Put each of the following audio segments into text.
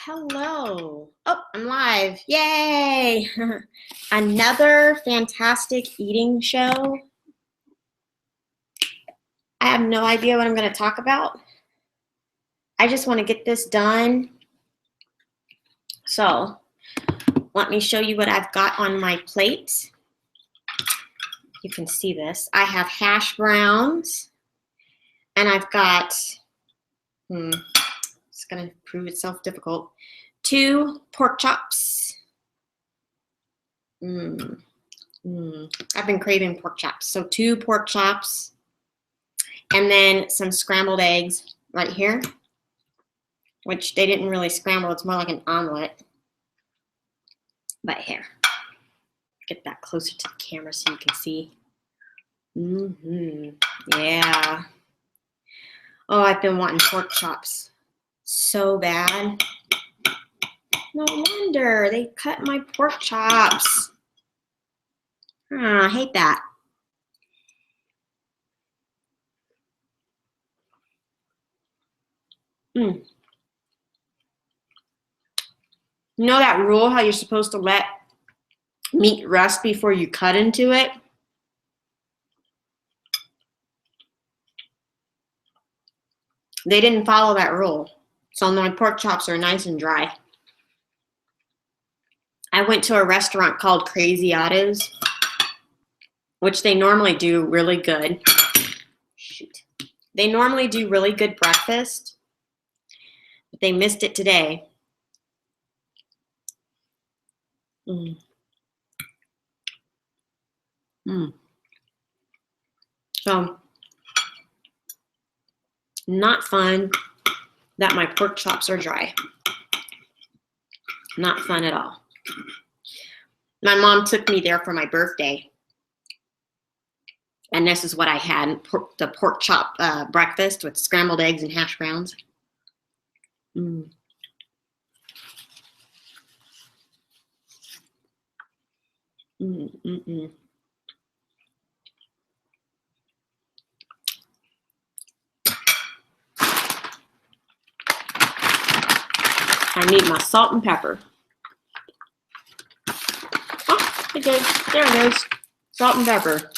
Hello. Oh, I'm live. Yay. Another fantastic eating show. I have no idea what I'm going to talk about. I just want to get this done. So let me show you what I've got on my plate. You can see this. I have hash browns, and I've got, it's going to prove itself difficult, 2 pork chops. I've been craving pork chops. So 2 pork chops, and then some scrambled eggs right here, which they didn't really scramble. It's more like an omelet. But here, get that closer to the camera so you can see. Yeah. Oh, I've been wanting pork chops so bad. No wonder they cut my pork chops. I hate that. You know that rule, how you're supposed to let meat rest before you cut into it? They didn't follow that rule. So my pork chops are nice and dry. I went to a restaurant called Crazy Ottos, which they normally do really good. Shoot. They normally do really good breakfast, but they missed it today. So, not fun that my pork chops are dry. Not fun at all. My mom took me there for my birthday, and this is what I had, the pork chop breakfast with scrambled eggs and hash browns. I need my salt and pepper. Oh, okay, there it is. Salt and pepper.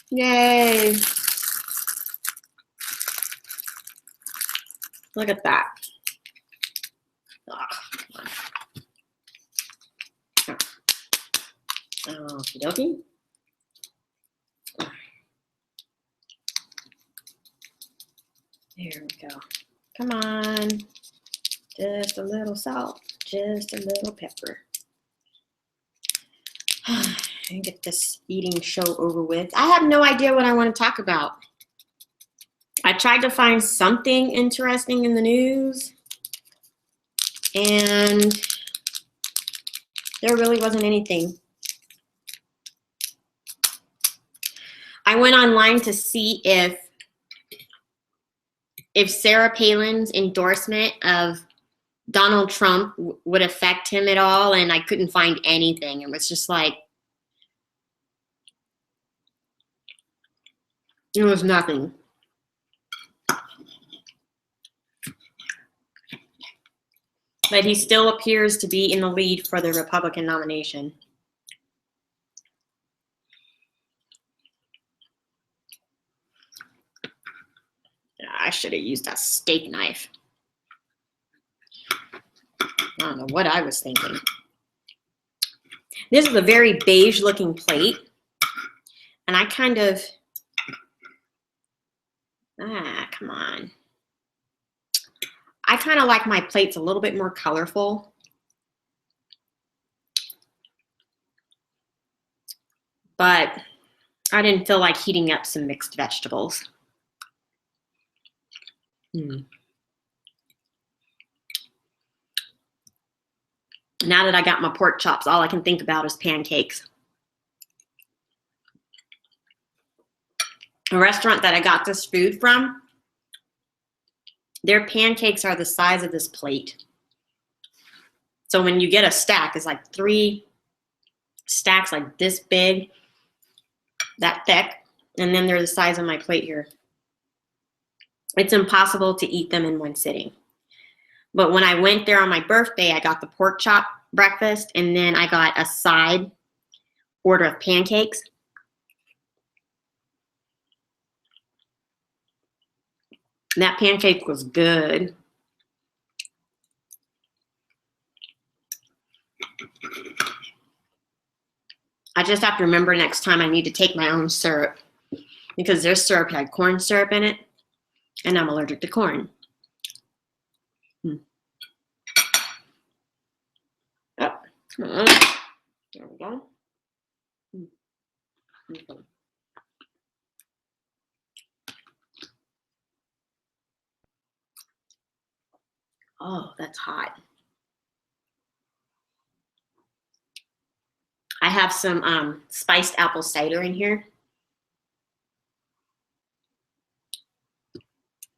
Yay. Look at that. Okie dokie. There we go. Come on. Just a little salt, just a little pepper. And get this eating show over with. I have no idea what I want to talk about. I tried to find something interesting in the news, and there really wasn't anything. I went online to see if Sarah Palin's endorsement of Donald Trump would affect him at all, and I couldn't find anything. It was just like, it was nothing. But he still appears to be in the lead for the Republican nomination. I should have used a steak knife. I don't know what I was thinking. This is a very beige looking plate. And I kind of, come on. I kind of like my plates a little bit more colorful. But I didn't feel like heating up some mixed vegetables. Now that I got my pork chops, all I can think about is pancakes. A restaurant that I got this food from, their pancakes are the size of this plate. So when you get a stack, it's like 3 stacks like this big, that thick, and then they're the size of my plate here. It's impossible to eat them in one sitting. But when I went there on my birthday, I got the pork chop breakfast, and then I got a side order of pancakes. That pancake was good. I just have to remember next time I need to take my own syrup, because their syrup had corn syrup in it, and I'm allergic to corn. Oh, there we go. Okay. Oh, that's hot. I have some spiced apple cider in here,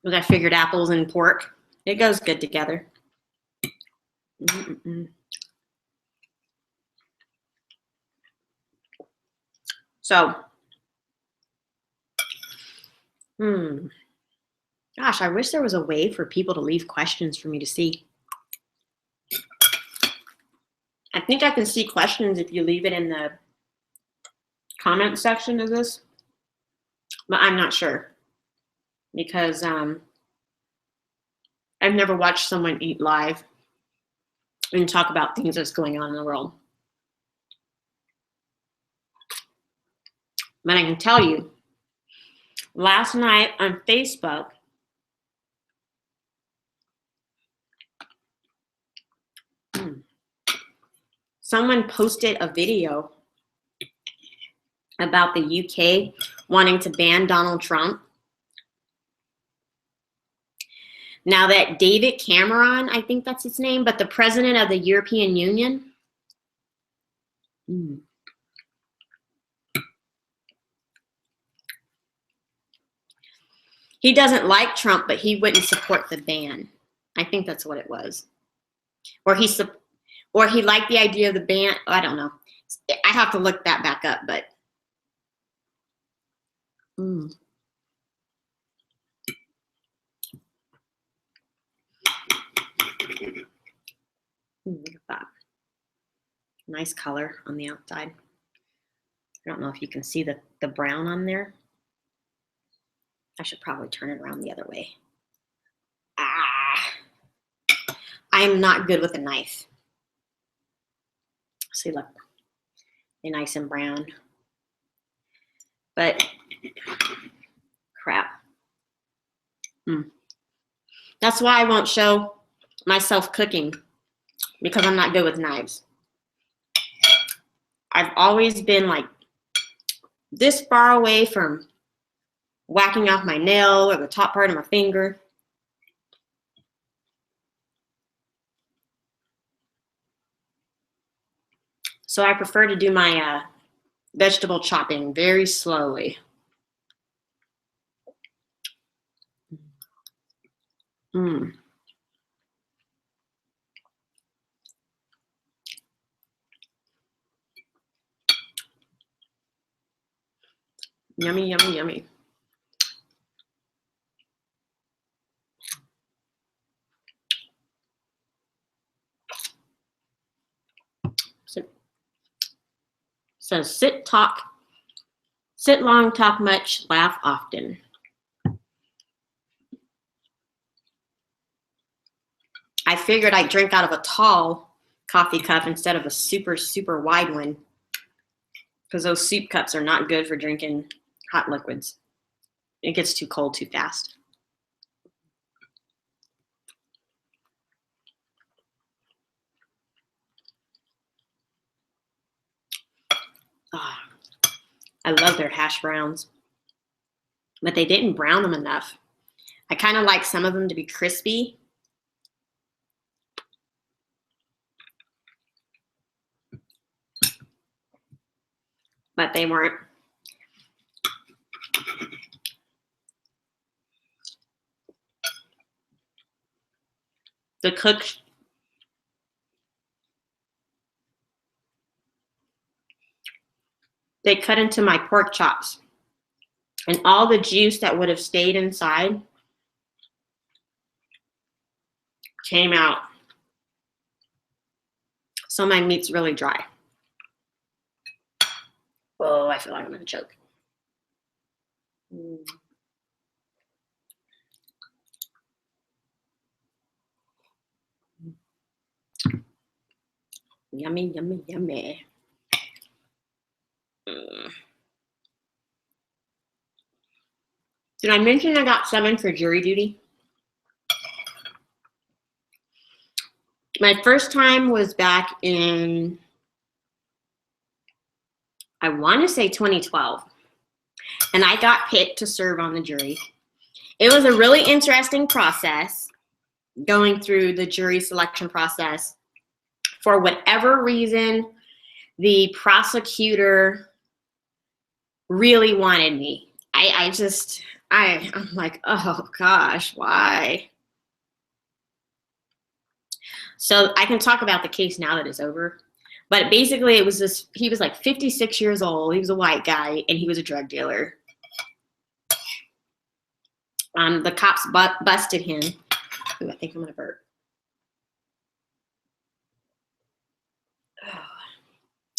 because I figured apples and pork, it goes good together. So, gosh, I wish there was a way for people to leave questions for me to see. I think I can see questions if you leave it in the comment section of this, but I'm not sure, because I've never watched someone eat live and talk about things that's going on in the world. But I can tell you, last night on Facebook, someone posted a video about the UK wanting to ban Donald Trump. Now that David Cameron, I think that's his name, but the president of the European Union, he doesn't like Trump, but he wouldn't support the ban. I think that's what it was. Or he liked the idea of the ban. I don't know. I have to look that back up, but look at that. Nice color on the outside. I don't know if you can see the brown on there. I should probably turn it around the other way. I am not good with a knife. See, look, they're nice and brown. But crap. That's why I won't show myself cooking, because I'm not good with knives. I've always been like this far away from whacking off my nail or the top part of my finger. So I prefer to do my vegetable chopping very slowly. Yummy, yummy, yummy. Says sit long, talk much, laugh often. I figured I'd drink out of a tall coffee cup instead of a super, super wide one, because those soup cups are not good for drinking hot liquids. It gets too cold too fast. I love their hash browns, but they didn't brown them enough. I kind of like some of them to be crispy. But they weren't. The cook, they cut into my pork chops, and all the juice that would have stayed inside came out. So my meat's really dry. Oh, I feel like I'm gonna choke. Yummy, yummy, yummy. Did I mention I got 7 for jury duty? My first time was back in, I want to say 2012. And I got picked to serve on the jury. It was a really interesting process going through the jury selection process. For whatever reason, the prosecutor really wanted me. I'm like, oh gosh, why? So I can talk about the case now that it's over. But basically it was this, he was like 56 years old. He was a white guy and he was a drug dealer. The cops busted him. Ooh, I think I'm gonna burp.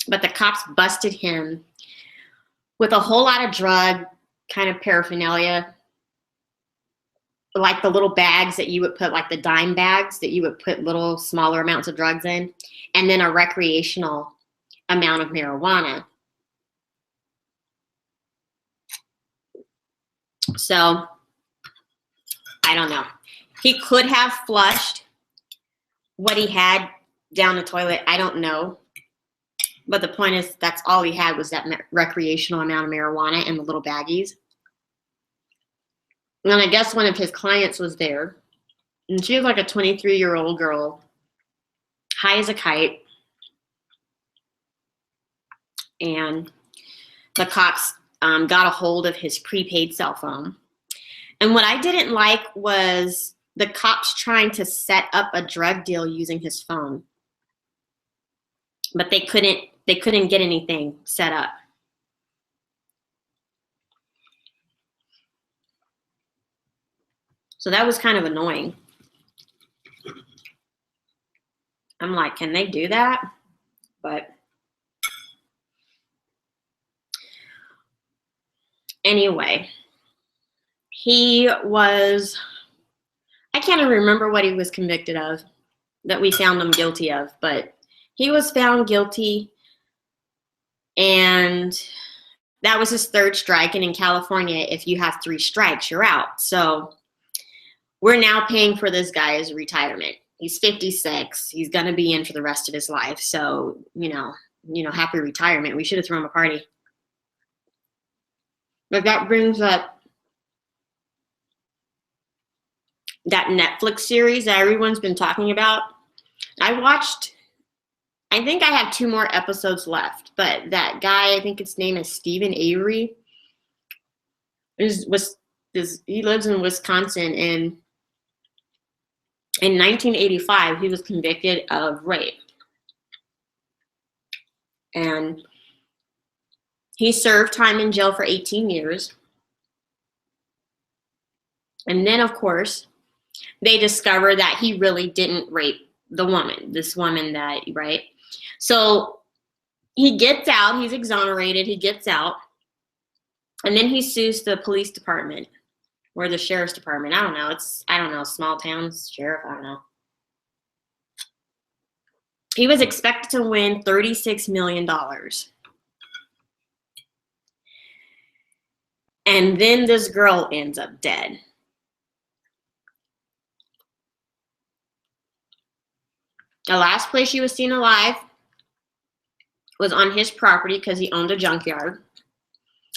But the cops busted him with a whole lot of drug kind of paraphernalia, like the little bags that you would put, like the dime bags that you would put little smaller amounts of drugs in, and then a recreational amount of marijuana. So I don't know. He could have flushed what he had down the toilet. I don't know. But the point is, that's all he had was that recreational amount of marijuana in the little baggies. And I guess one of his clients was there. And she was like a 23-year-old girl, high as a kite. And the cops got a hold of his prepaid cell phone. And what I didn't like was the cops trying to set up a drug deal using his phone. But they couldn't get anything set up. So that was kind of annoying. I'm like, can they do that? But anyway, he was, I can't even remember what he was convicted of that we found him guilty of, but he was found guilty, and that was his 3rd strike. And in California, if you have 3 strikes, you're out. So we're now paying for this guy's retirement. He's 56. He's going to be in for the rest of his life. So, you know, happy retirement. We should have thrown him a party. But that brings up that Netflix series that everyone's been talking about. I think I have 2 more episodes left, but that guy, I think his name is Stephen Avery, he lives in Wisconsin, and in 1985, he was convicted of rape. And he served time in jail for 18 years. And then, of course, they discovered that he really didn't rape the woman, this woman that, right? So he gets out, he's exonerated, he gets out, and then he sues the police department or the sheriff's department. I don't know, small towns, sheriff, I don't know. He was expected to win $36 million. And then this girl ends up dead. The last place she was seen alive was on his property because he owned a junkyard.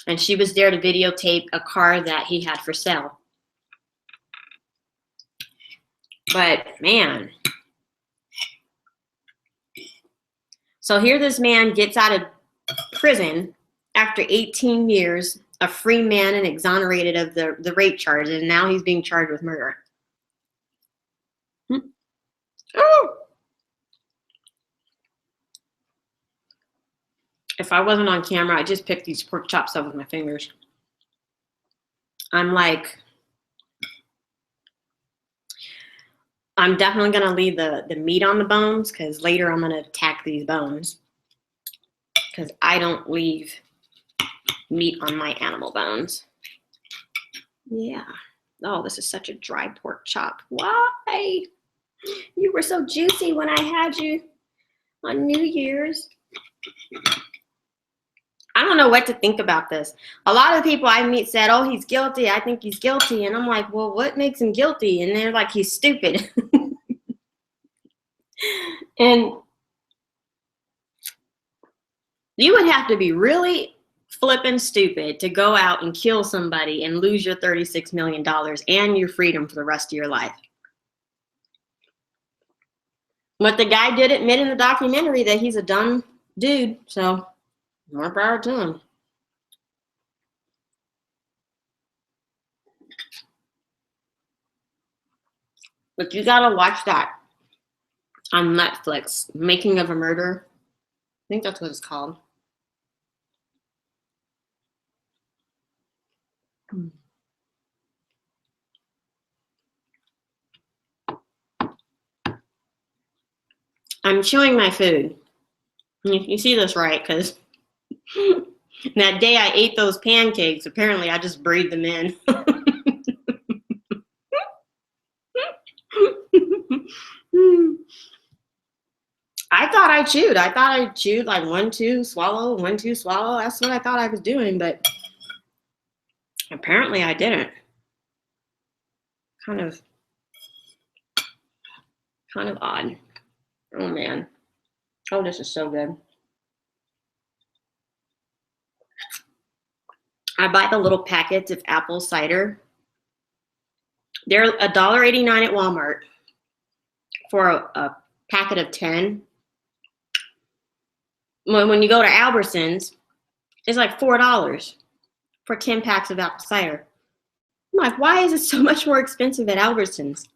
And she was there to videotape a car that he had for sale. But man. So here this man gets out of prison after 18 years, a free man and exonerated of the rape charges, and now he's being charged with murder. Oh! If I wasn't on camera, I'd just pick these pork chops up with my fingers. I'm like, I'm definitely going to leave the meat on the bones because later I'm going to attack these bones because I don't leave meat on my animal bones. Yeah. Oh, this is such a dry pork chop. Why? You were so juicy when I had you on New Year's. I don't know what to think about this. A lot of the people I meet said, oh, he's guilty. I think he's guilty. And I'm like, well, what makes him guilty? And they're like, he's stupid. And you would have to be really flippin' stupid to go out and kill somebody and lose your $36 million and your freedom for the rest of your life. But the guy did admit in the documentary that he's a dumb dude, so more power to him. But you gotta watch that on Netflix, Making of a Murder. I think that's what it's called. I'm chewing my food. You see this, right? Because that day I ate those pancakes, apparently I just breathed them in. I thought I chewed. I thought I chewed like 1, 2, swallow, 1, 2, swallow. That's what I thought I was doing, but apparently I didn't. Kind of odd. Oh man. Oh, this is so good. I buy the little packets of apple cider. They're $1.89 at Walmart for a packet of 10. When you go to Albertsons, it's like $4 for 10 packs of apple cider. I'm like, why is it so much more expensive at Albertsons?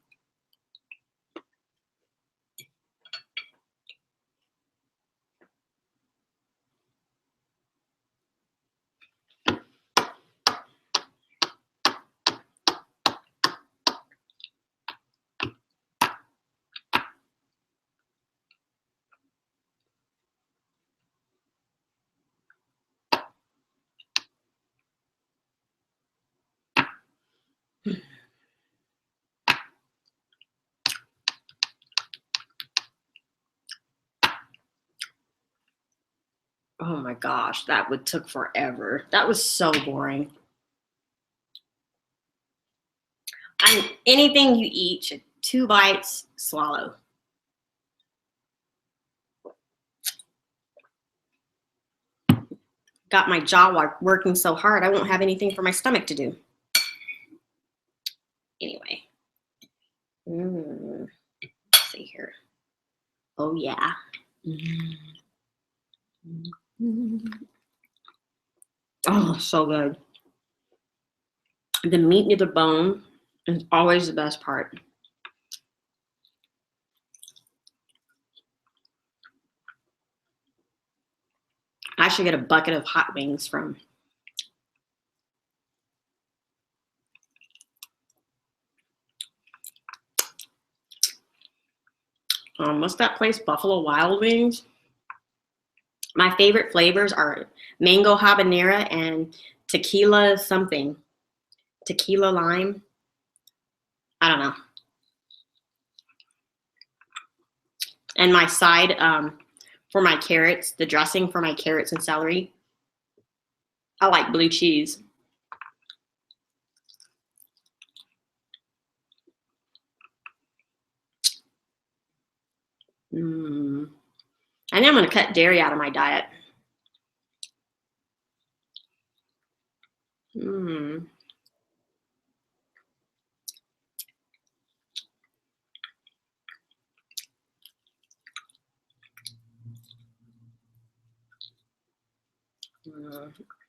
Oh my gosh, that took forever. That was so boring. Anything you eat, 2 bites, swallow. Got my jaw working so hard, I won't have anything for my stomach to do. Anyway. Let's see here. Oh yeah. Oh, so good. The meat near the bone is always the best part. I should get a bucket of hot wings from. What's that place? Buffalo Wild Wings. My favorite flavors are mango habanero and tequila something. Tequila lime. I don't know. And my side for my carrots, the dressing for my carrots and celery, I like blue cheese. I think I'm going to cut dairy out of my diet.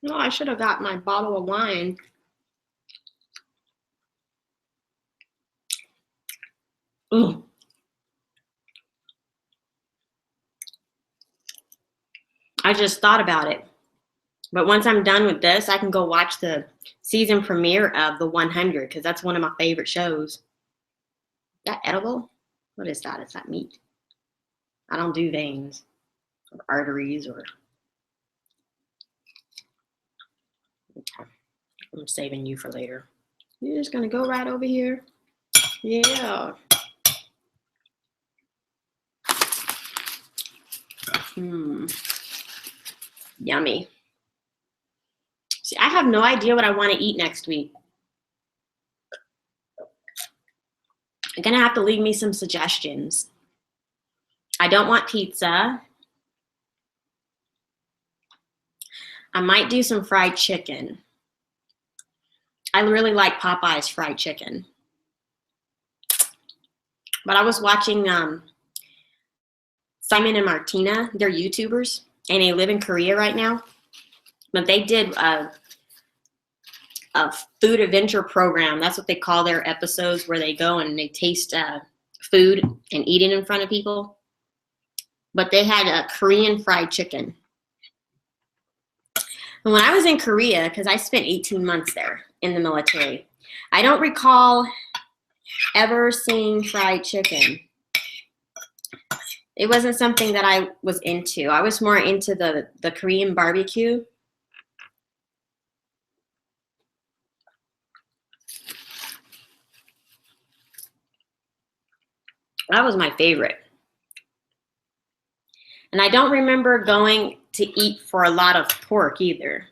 No, I should have got my bottle of wine. Ooh. I just thought about it. But once I'm done with this, I can go watch the season premiere of The 100 because that's one of my favorite shows. Is that edible? What is that? Is that meat? I don't do veins or arteries or. Okay. I'm saving you for later. You're just gonna go right over here. Yeah. Yummy. See, I have no idea what I want to eat next week. You're gonna have to leave me some suggestions. I don't want pizza. I might do some fried chicken. I really like Popeye's fried chicken. But I was watching Simon and Martina. They're YouTubers, and they live in Korea right now. But they did a food adventure program. That's what they call their episodes, where they go and they taste food and eat it in front of people. But they had a Korean fried chicken. And when I was in Korea, because I spent 18 months there in the military, I don't recall ever seeing fried chicken. It wasn't something that I was into. I was more into the Korean barbecue. That was my favorite. And I don't remember going to eat for a lot of pork either.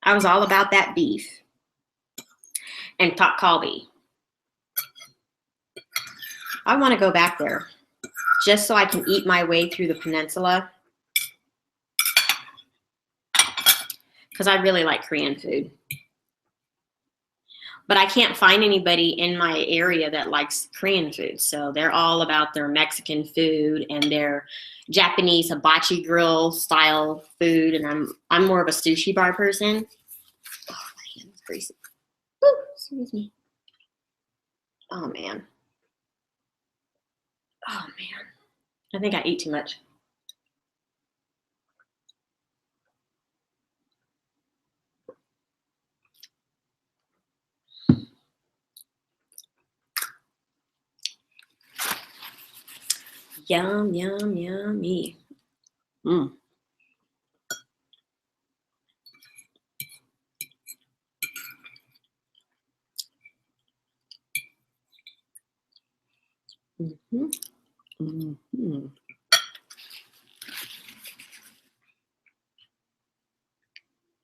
I was all about that beef and tteok kalbi. I want to go back there just so I can eat my way through the peninsula, because I really like Korean food. But I can't find anybody in my area that likes Korean food. So they're all about their Mexican food and their Japanese hibachi grill style food. And I'm more of a sushi bar person. Oh, my hand is greasy. Ooh, excuse me. Oh, man. Oh, man. I think I ate too much. Yum, yum, yummy. Mm. Mm-hmm. Mm-hmm.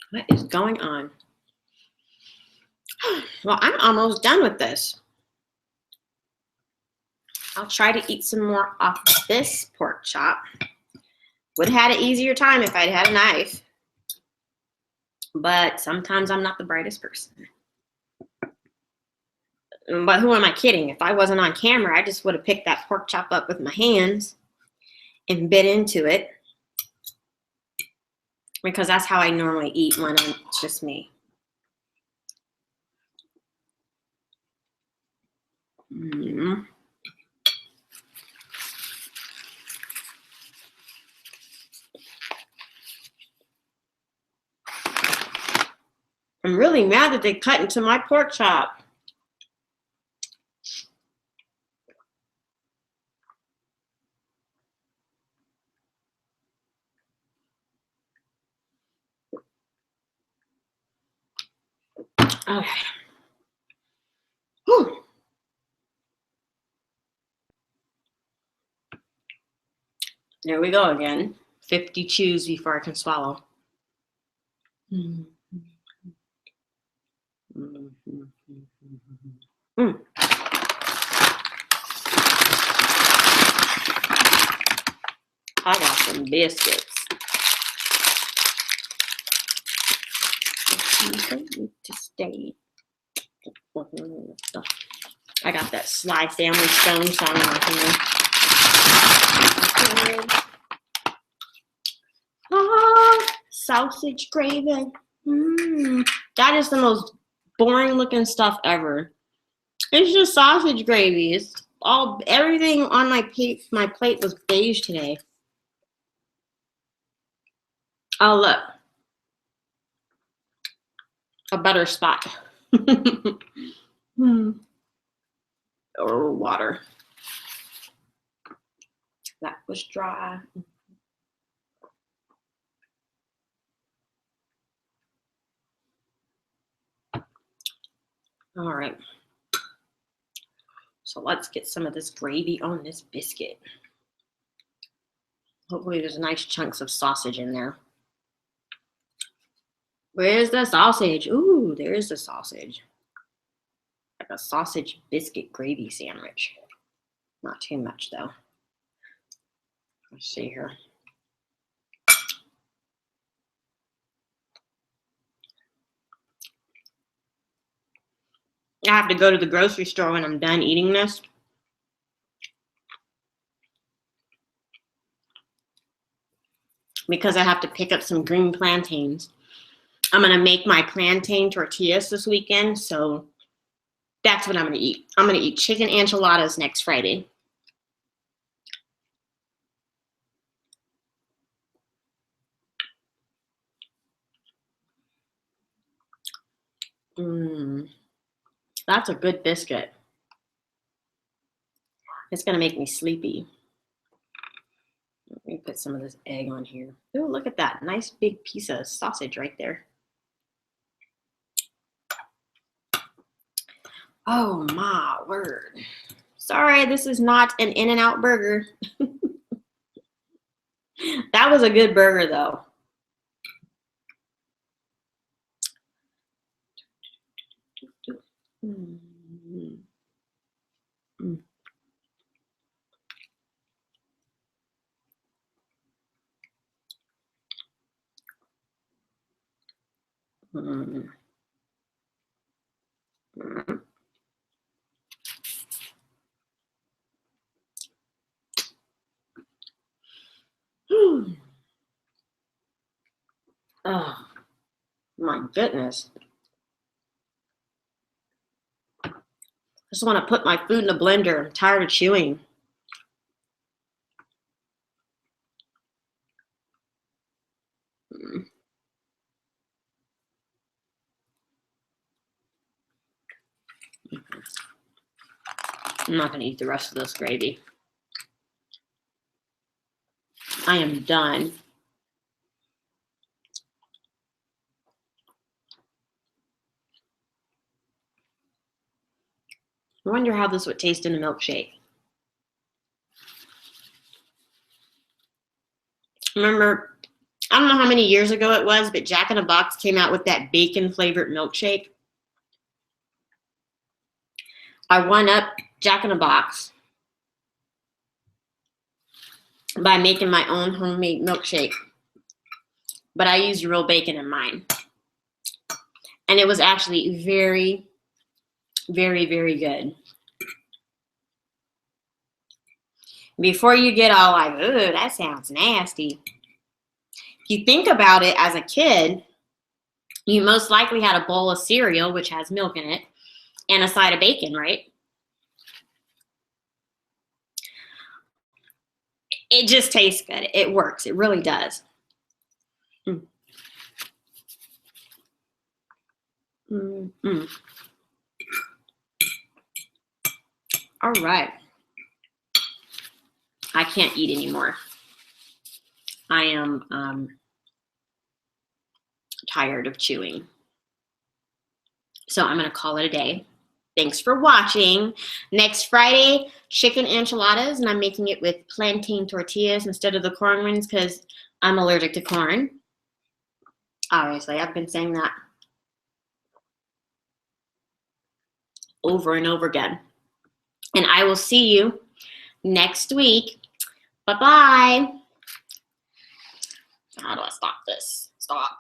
What is going on? Well, I'm almost done with this. I'll try to eat some more off this pork chop. Would have had an easier time if I'd had a knife. But sometimes I'm not the brightest person. But who am I kidding? If I wasn't on camera, I just would have picked that pork chop up with my hands and bit into it. Because that's how I normally eat when it's just me. Mm. I'm really mad that they cut into my pork chop. Okay. Whew. There we go again. 50 chews before I can swallow. Mm. Mm. I got some biscuits. To stay. I got that Sly Family Stone song in my hand. Oh, sausage gravy. That is the most boring looking stuff ever. It's just sausage gravy. It's everything on my plate was beige today. Oh, look. A better spot. or water. That was dry. All right. So let's get some of this gravy on this biscuit. Hopefully there's nice chunks of sausage in there. Where's the sausage? Ooh, there's the sausage. Like a sausage biscuit gravy sandwich. Not too much though. Let's see here. I have to go to the grocery store when I'm done eating this. Because I have to pick up some green plantains. I'm going to make my plantain tortillas this weekend, so that's what I'm going to eat. I'm going to eat chicken enchiladas next Friday. That's a good biscuit. It's going to make me sleepy. Let me put some of this egg on here. Oh, look at that. Nice big piece of sausage right there. Oh, my word. Sorry, this is not an In-N-Out burger. That was a good burger, though. Oh, my goodness. I just want to put my food in the blender. I'm tired of chewing. I'm not going to eat the rest of this gravy. I am done. I wonder how this would taste in a milkshake. Remember, I don't know how many years ago it was, but Jack in the Box came out with that bacon flavored milkshake. I won up Jack in the Box by making my own homemade milkshake, but I used real bacon in mine. And it was actually very, very, very good. Before you get all like, oh, that sounds nasty. If you think about it, as a kid, you most likely had a bowl of cereal, which has milk in it, and a side of bacon, right? It just tastes good. It works. It really does. All right. I can't eat anymore. I am tired of chewing. So I'm going to call it a day. Thanks for watching. Next Friday, chicken enchiladas, and I'm making it with plantain tortillas instead of the corn ones because I'm allergic to corn. Obviously, I've been saying that over and over again. And I will see you next week. Bye-bye. How do I stop this? Stop.